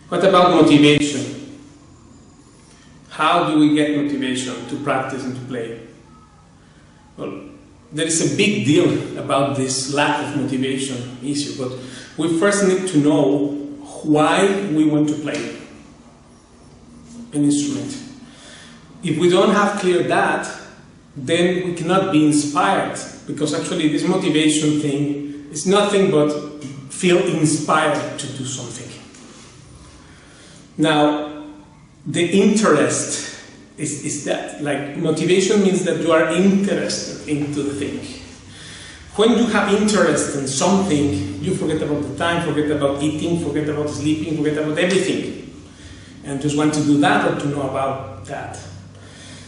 What about motivation? How do we get motivation to practice and to play? Well, there is a big deal about this lack of motivation issue, but we first need to know why we want to play an instrument. If we don't have clear that, then we cannot be inspired, because actually this motivation thing is nothing but feel inspired to do something. Now, the interest is that, like, motivation means that you are interested into the thing. When you have interest in something, you forget about the time, forget about eating, forget about sleeping, forget about everything, and just want to do that or to know about that.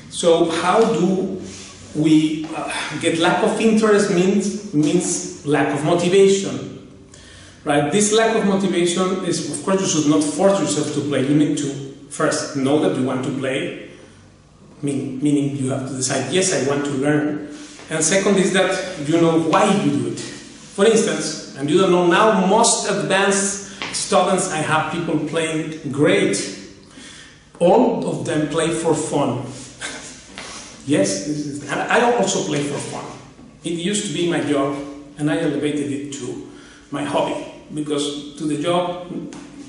So how do we get lack of interest means lack of motivation. Right? This lack of motivation is, of course, you should not force yourself to play. You need to first know that you want to play, meaning you have to decide, yes, I want to learn. And second is that you know why you do it. For instance, and you don't know now, most advanced students, I have people playing great. All of them play for fun. Yes, and I also play for fun. It used to be my job, and I elevated it to my hobby. Because to the job,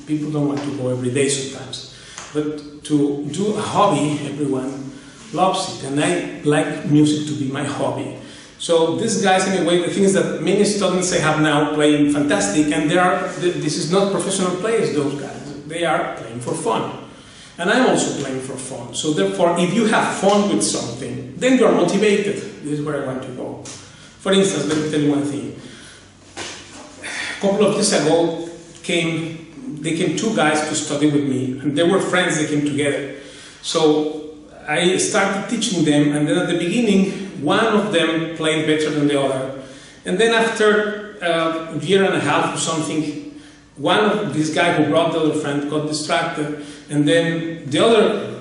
people don't want to go every day sometimes. But to do a hobby, everyone loves it. And I like music to be my hobby. So these guys, anyway, the thing is that many students I have now playing fantastic, and this is not professional players, those guys. They are playing for fun. And I'm also playing for fun. So therefore, if you have fun with something, then you are motivated. This is where I want to go. For instance, let me tell you one thing. A couple of years ago, they came two guys to study with me, and they were friends, they came together. So I started teaching them, and then at the beginning, one of them played better than the other. And then after a year and a half or something, one of this guy who brought the other friend got distracted, and then the other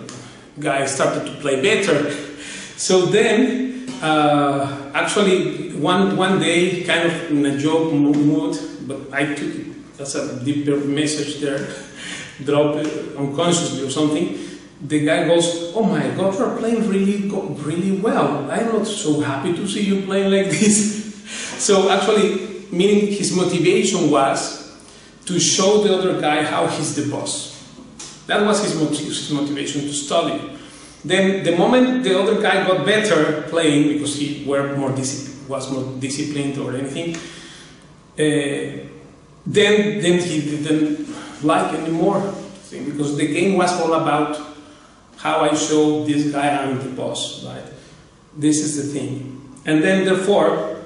guy started to play better. So then, actually, one day, kind of in a joke mood, but I took it as a deeper message there, dropped it unconsciously or something. The guy goes, "Oh my God, you are playing really well. I'm not so happy to see you playing like this." So actually, meaning his motivation was to show the other guy how he's the boss. That was his motivation to study. Then the moment the other guy got better playing, because he was more disciplined or anything, then he didn't like anymore, because the game was all about how I show this guy I'm the boss, right? This is the thing. And then therefore,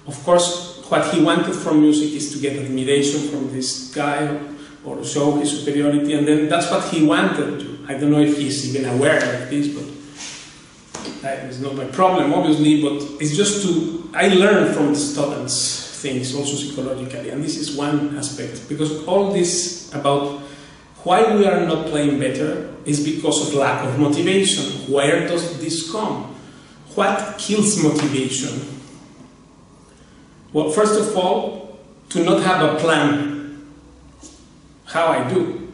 of course, what he wanted from music is to get admiration from this guy or show his superiority, and then that's what he wanted to. I don't know if he's even aware of this, but it's not my problem, obviously, but it's just I learn from the students things also psychologically, and this is one aspect, because all this about why we are not playing better is because of lack of motivation. Where does this come? What kills motivation? Well, first of all, to not have a plan. How I do.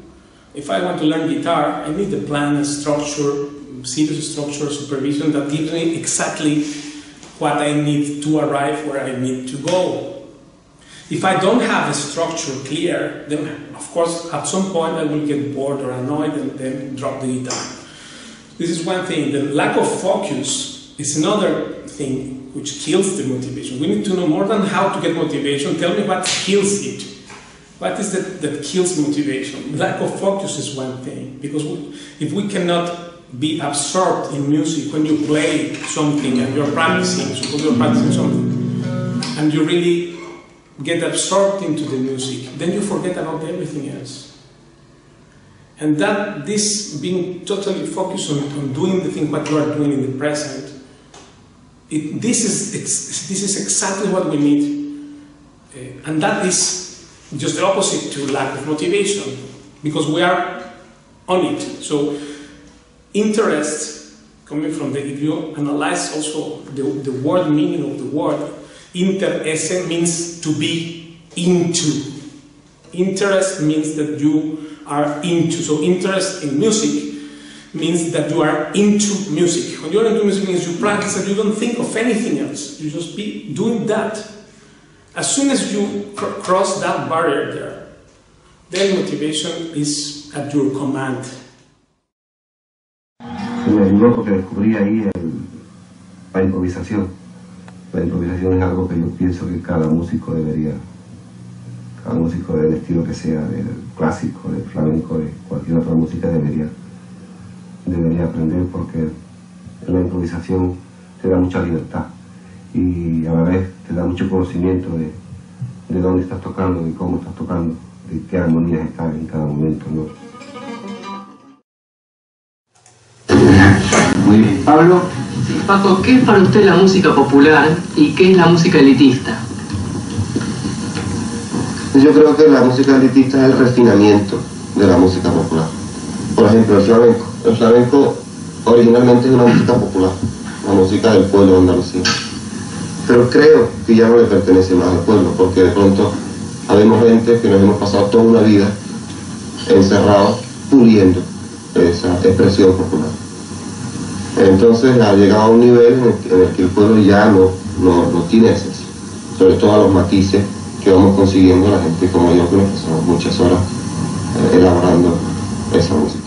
If I want to learn guitar, I need a plan, a structure, serious structure, supervision that gives me exactly what I need to arrive where I need to go. If I don't have a structure clear, then of course at some point I will get bored or annoyed and then drop the guitar. This is one thing. The lack of focus is another thing which kills the motivation. We need to know more than how to get motivation. Tell me what kills it. What is that kills motivation? Lack of focus is one thing. Because if we cannot be absorbed in music when you play something and you're practicing, suppose you're practicing something, and you really get absorbed into the music, then you forget about everything else. And that this being totally focused on doing the thing what you are doing in the present, this is exactly what we need, and that is just the opposite to lack of motivation, because we are on it. So interest, coming from if you analyze also the word meaning of the word, interesse means to be into. Interest means that you are into. So interest in music means that you are into music. When you are into music means you practice and you don't think of anything else. You just be doing that. As soon as you cross that barrier there, then motivation is at your command. Me ayudó porque descubrí ahí la improvisación. La improvisación es algo que yo pienso que cada músico del estilo que sea, del clásico, del flamenco, de cualquier otra música debería aprender, porque en la improvisación te da mucha libertad y a la vez te da mucho conocimiento de dónde estás tocando, de cómo estás tocando, de qué armonías están en cada momento, ¿no? Muy bien, Pablo. Sí, Paco, ¿qué es para usted la música popular y qué es la música elitista? Yo creo que la música elitista es el refinamiento de la música popular. Por ejemplo, el flamenco. El flamenco originalmente es una música popular, la música del pueblo de Andalucía. Pero creo que ya no le pertenece más al pueblo, porque de pronto habemos gente que nos hemos pasado toda una vida encerrados, puliendo esa expresión popular. Entonces ha llegado a un nivel en el que el pueblo ya no tiene esencia, sobre todo a los matices que vamos consiguiendo la gente como yo, que nos pasamos muchas horas elaborando esa música.